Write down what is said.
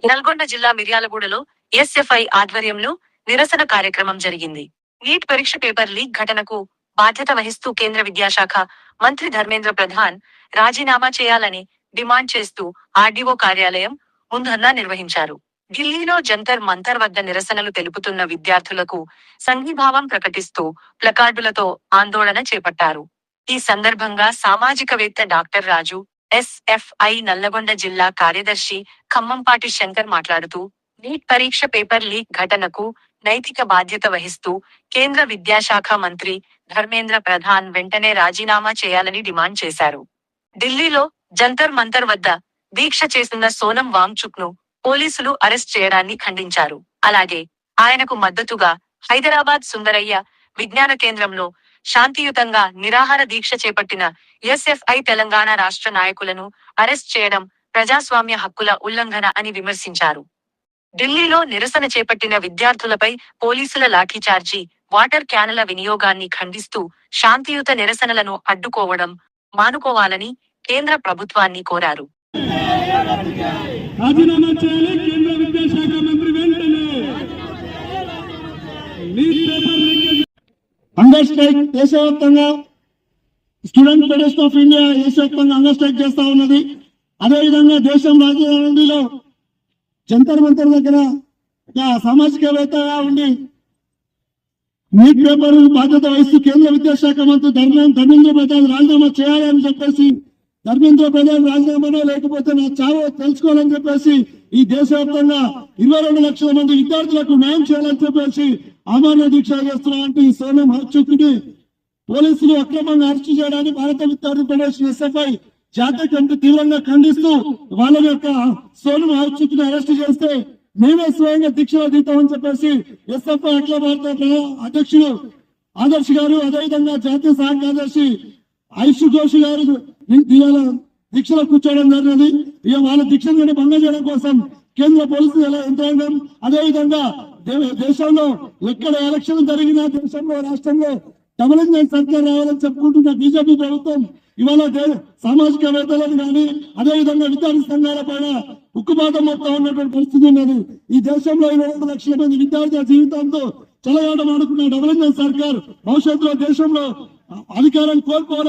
నల్గొండ జిల్లా మిర్యాలగూడలో ఎస్ఎఫ్ఐ ఆధ్వర్యంలో నిరసన కార్యక్రమం జరిగింది. నీట్ పరీక్ష పేపర్ లీక్ ఘటనకు బాధ్యత వహిస్తూ కేంద్ర విద్యాశాఖ మంత్రి ధర్మేంద్ర ప్రధాన్ రాజీనామా చేయాలని డిమాండ్ చేస్తూ ఆర్డీఓ కార్యాలయం ముందు ధర్నా నిర్వహించారు. ఢిల్లీలో జంతర్ మంతర్ వద్ద నిరసనలు తెలుపుతున్న విద్యార్థులకు సంఘీభావం ప్రకటిస్తూ ప్లకార్డులతో ఆందోళన చేపట్టారు. ఈ సందర్భంగా సామాజికవేత్త డాక్టర్ రాజు, ఎస్ఎఫ్ఐ నల్లగొండ జిల్లా కార్యదర్శి ఖమ్మంపాటి శంకర్ మాట్లాడుతూ, నీట్ పరీక్ష పేపర్ లీక్ ఘటనకు నైతిక బాధ్యత వహిస్తూ కేంద్ర విద్యాశాఖ మంత్రి ధర్మేంద్ర ప్రధాన్ వెంటనే రాజీనామా చేయాలని డిమాండ్ చేశారు. ఢిల్లీలో జంతర్ మంతర్ వద్ద దీక్ష చేస్తున్న సోనం వాంగ్చుక్ ను పోలీసులు అరెస్ట్ చేయడాన్ని ఖండించారు. అలాగే ఆయనకు మద్దతుగా హైదరాబాద్ సుందరయ్య విజ్ఞాన కేంద్రంలో శాంతియుతంగా నిరాహార దీక్ష చేపట్టిన ఎస్ఎఫ్ఐ తెలంగాణ రాష్ట్ర నాయకులను అరెస్ట్ చేయడం ప్రజాస్వామ్య హక్కుల ఉల్లంఘన అని విమర్శించారు. ఢిల్లీలో నిరసన చేపట్టిన విద్యార్థులపై పోలీసుల లాఠీచార్జీ, వాటర్ క్యానుల వినియోగాన్ని ఖండిస్తూ శాంతియుత నిరసనలను అడ్డుకోవడం మానుకోవాలని కేంద్ర ప్రభుత్వాన్ని కోరారు. రాజీనామా చేయాలి కేంద్ర విద్యాశాఖ మంత్రి వెంటనే. హంగర్ స్ట్రైక్ దేశవ్యాప్తంగా స్టూడెంట్ ఫెడరేషన్ ఆఫ్ ఇండియా దేశవ్యాప్తంగా హంగర్ స్ట్రైక్ చేస్తా ఉన్నది. అదేవిధంగా దేశం రాజధానిలో జంతర్ మంతర్ దగ్గర ఒక సామాజికవేత్తగా ఉండి నీట్ పేపర్ బాధ్యత వహిస్తూ కేంద్ర విద్యాశాఖ మంత్రి ధర్మేంద్ర ప్రధాన్ రాజీనామా చేయాలని చెప్పేసి, ధర్మేంద్ర ప్రధాన్ రాజీనామానో లేకపోతే నా చావో తెలుసుకోవాలని చెప్పేసి ఈ దేశవ్యాప్తంగా 22 లక్షల మంది విద్యార్థులకు న్యాయం చేయాలని చెప్పేసి ఆమరణ దీక్ష చేస్తున్నటువంటి ఈ సోనం వాంగ్చుక్ ని పోలీసులు అక్రమంగా అరెస్టు చేయడాన్ని భారత విద్యార్థి ఫెడరేషన్ ఎస్ఎఫ్ఐ జాతీయ కమిటీ తీవ్రంగా ఖండిస్తూ వాళ్ళ యొక్క సోనం వాంగ్చుక్ ని అరెస్టు చేస్తే మేమే స్వయంగా దీక్షలో దిగుతామని చెప్పేసి ఎస్ఎఫ్ఐ అఖిల భారత అధ్యక్షుడు ఆదర్శ్ గారు, అదేవిధంగా జాతీయ సహాయ కార్యదర్శి ఐషు ఘోష్ గారు ఇవాళ దీక్షలో కూర్చోవడం జరిగినది. ఇక వాళ్ళ దీక్షను భంగం చేయడం కోసం కేంద్ర పోలీసు యంత్రాంగం, అదేవిధంగా దేశంలో ఎక్కడ ఎలక్షన్ జరిగినా దేశంలో రాష్ట్రంలో డబుల్ ఇంజిన్ సర్కార్ రావాలని చెప్పుకుంటున్న బీజేపీ ప్రభుత్వం ఇవాళ సామాజికవేత్తలను కానీ అదేవిధంగా విద్యార్థి సంఘాల పైన ఉక్కుపాతం మొత్తం ఉన్నటువంటి పరిస్థితి ఉన్నది. ఈ దేశంలో 22 లక్షల మంది విద్యార్థుల జీవితంతో చెలగాటం ఆడుకున్న డబుల్ ఇంజిన్ సర్కార్ భవిష్యత్తులో దేశంలో అధికారం కోల్పోవాలి.